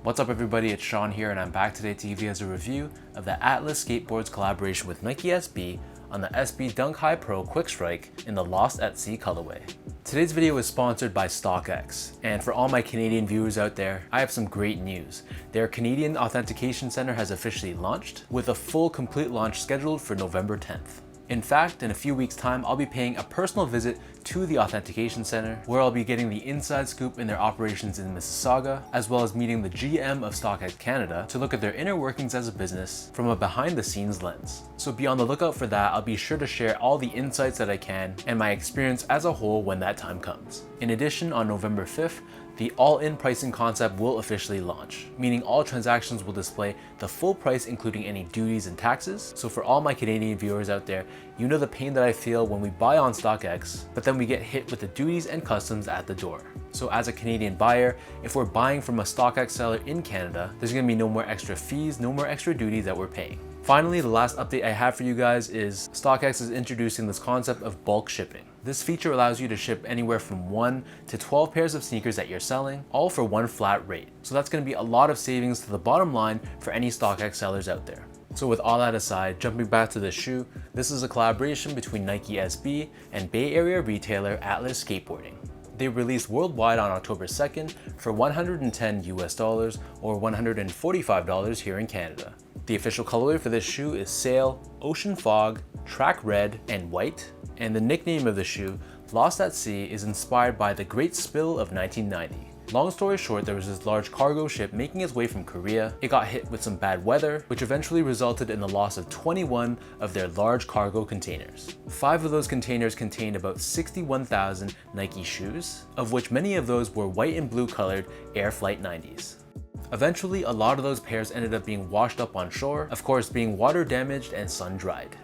What's up everybody, it's Sean here and I'm back today to give you guys a review of the Atlas Skateboards collaboration with Nike SB on the SB Dunk High Pro Quick Strike in the Lost at Sea colorway. Today's video is sponsored by StockX, and for all my Canadian viewers out there, I have some great news. Their Canadian Authentication Center has officially launched, with a full complete launch scheduled for November 10th. In fact, in a few weeks' time, I'll be paying a personal visit to the Authentication Center, where I'll be getting the inside scoop in their operations in Mississauga, as well as meeting the GM of StockX Canada to look at their inner workings as a business from a behind-the-scenes lens. So be on the lookout for that. I'll be sure to share all the insights that I can and my experience as a whole when that time comes. In addition, on November 5th, the all-in pricing concept will officially launch, meaning all transactions will display the full price including any duties and taxes. So for all my Canadian viewers out there, you know the pain that I feel when we buy on StockX, but then we get hit with the duties and customs at the door. So as a Canadian buyer, if we're buying from a StockX seller in Canada, there's gonna be no more extra fees, no more extra duties that we're paying. Finally, the last update I have for you guys is StockX is introducing this concept of bulk shipping. This feature allows you to ship anywhere from 1 to 12 pairs of sneakers that you're selling, all for one flat rate. So that's going to be a lot of savings to the bottom line for any StockX sellers out there. So with all that aside, jumping back to the shoe, this is a collaboration between Nike SB and Bay Area retailer Atlas Skateboarding. They released worldwide on October 2nd for $110 US or $145 here in Canada. The official colorway for this shoe is Sail, Ocean Fog, Track Red, and White. And the nickname of the shoe, Lost at Sea, is inspired by the Great Spill of 1990. Long story short, there was this large cargo ship making its way from Korea. It got hit with some bad weather, which eventually resulted in the loss of 21 of their large cargo containers. 5 of those containers contained about 61,000 Nike shoes, of which many of those were white and blue colored Air Flight 90s. Eventually, a lot of those pairs ended up being washed up on shore, of course being water damaged and sun dried.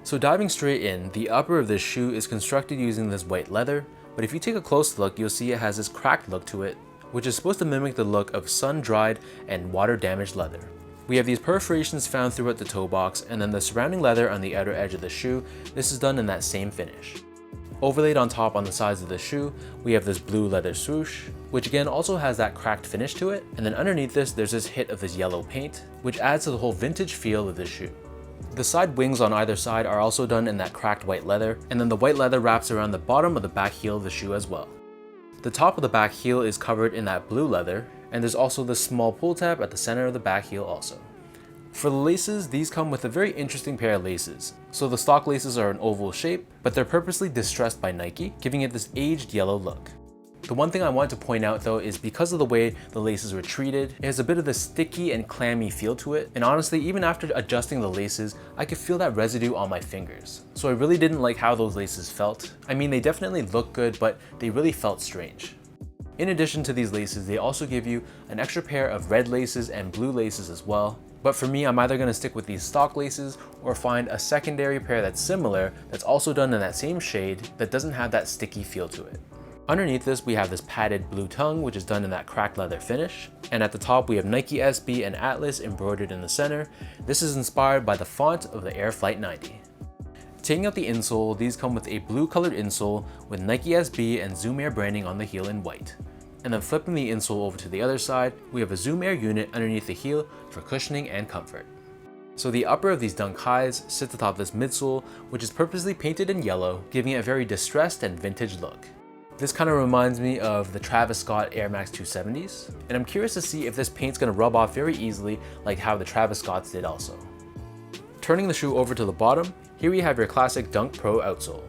So diving straight in, the upper of this shoe is constructed using this white leather, but if you take a close look, you'll see it has this cracked look to it, which is supposed to mimic the look of sun-dried and water-damaged leather. We have these perforations found throughout the toe box, and then the surrounding leather on the outer edge of the shoe. This is done in that same finish. Overlaid on top on the sides of the shoe, we have this blue leather swoosh, which again also has that cracked finish to it, and then underneath this, there's this hit of this yellow paint, which adds to the whole vintage feel of the shoe. The side wings on either side are also done in that cracked white leather, and then the white leather wraps around the bottom of the back heel of the shoe as well. The top of the back heel is covered in that blue leather, and there's also this small pull tab at the center of the back heel also. For the laces, these come with a very interesting pair of laces. So the stock laces are an oval shape, but they're purposely distressed by Nike, giving it this aged yellow look. The one thing I want to point out though is because of the way the laces were treated, it has a bit of a sticky and clammy feel to it, and honestly even after adjusting the laces, I could feel that residue on my fingers. So I really didn't like how those laces felt. I mean, they definitely look good, but they really felt strange. In addition to these laces, they also give you an extra pair of red laces and blue laces as well. But for me, I'm either going to stick with these stock laces or find a secondary pair that's similar, that's also done in that same shade, that doesn't have that sticky feel to it. Underneath this, we have this padded blue tongue, which is done in that cracked leather finish. And at the top, we have Nike SB and Atlas embroidered in the center. This is inspired by the font of the Air Flight 90. Taking out the insole, these come with a blue colored insole with Nike SB and Zoom Air branding on the heel in white. And then flipping the insole over to the other side, we have a Zoom Air unit underneath the heel for cushioning and comfort. So the upper of these Dunk Highs sits atop this midsole, which is purposely painted in yellow, giving it a very distressed and vintage look. This kind of reminds me of the Travis Scott Air Max 270s, and I'm curious to see if this paint's going to rub off very easily like how the Travis Scotts did also. Turning the shoe over to the bottom, here we have your classic Dunk Pro outsole.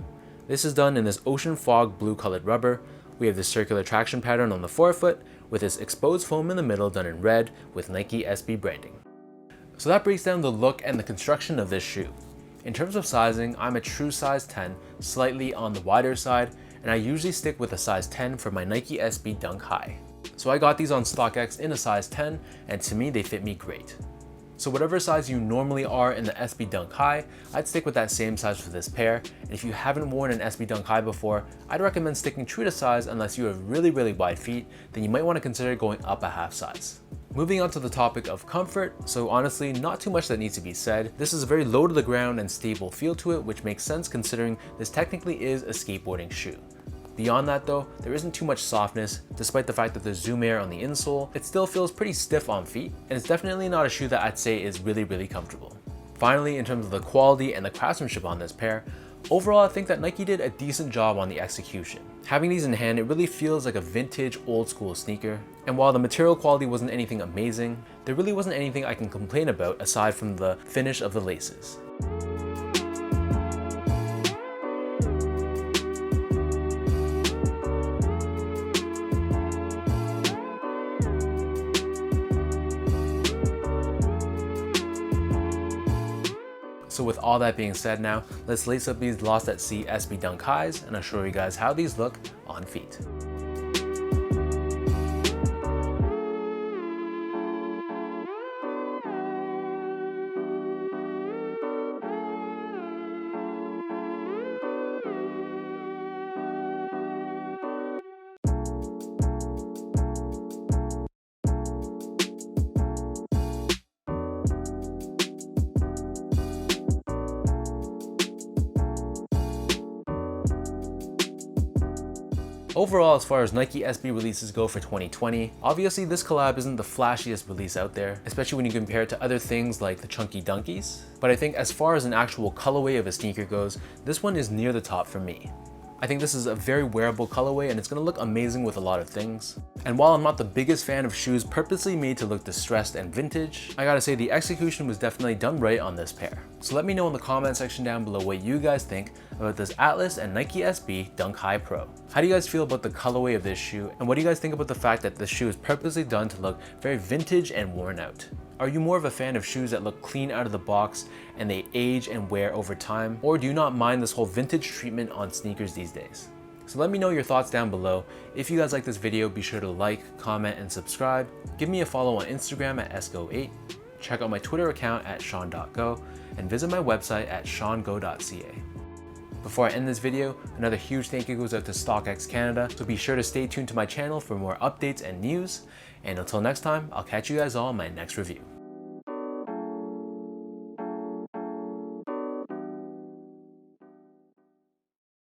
This is done in this Ocean Fog blue colored rubber. We have this circular traction pattern on the forefoot with this exposed foam in the middle done in red with Nike SB branding. So that breaks down the look and the construction of this shoe. In terms of sizing, I'm a true size 10, slightly on the wider side, and I usually stick with a size 10 for my Nike SB Dunk High. So I got these on StockX in a size 10, and to me they fit me great. So whatever size you normally are in the SB Dunk High, I'd stick with that same size for this pair, and if you haven't worn an SB Dunk High before, I'd recommend sticking true to size unless you have really wide feet, then you might want to consider going up a half size. Moving on to the topic of comfort, so honestly, not too much that needs to be said. This is a very low to the ground and stable feel to it, which makes sense considering this technically is a skateboarding shoe. Beyond that though, there isn't too much softness. Despite the fact that there's Zoom Air on the insole, it still feels pretty stiff on feet, and it's definitely not a shoe that I'd say is really comfortable. Finally, in terms of the quality and the craftsmanship on this pair, overall I think that Nike did a decent job on the execution. Having these in hand, it really feels like a vintage old school sneaker, and while the material quality wasn't anything amazing, there really wasn't anything I can complain about aside from the finish of the laces. So with all that being said now, let's lace up these Lost at Sea SB Dunk Highs and I'll show you guys how these look on feet. Overall, as far as Nike SB releases go for 2020, obviously this collab isn't the flashiest release out there, especially when you compare it to other things like the Chunky Dunkies. But I think as far as an actual colorway of a sneaker goes, this one is near the top for me. I think this is a very wearable colorway and it's gonna look amazing with a lot of things. And while I'm not the biggest fan of shoes purposely made to look distressed and vintage, I gotta say the execution was definitely done right on this pair. So let me know in the comment section down below what you guys think about this Atlas and Nike SB Dunk High Pro. How do you guys feel about the colorway of this shoe? And what do you guys think about the fact that this shoe is purposely done to look very vintage and worn out? Are you more of a fan of shoes that look clean out of the box and they age and wear over time? Or do you not mind this whole vintage treatment on sneakers these days? So let me know your thoughts down below. If you guys like this video, be sure to like, comment, and subscribe. Give me a follow on Instagram at sgo8. Check out my Twitter account at sean.go and visit my website at seango.ca. Before I end this video, another huge thank you goes out to StockX Canada, so be sure to stay tuned to my channel for more updates and news. And until next time, I'll catch you guys all in my next review.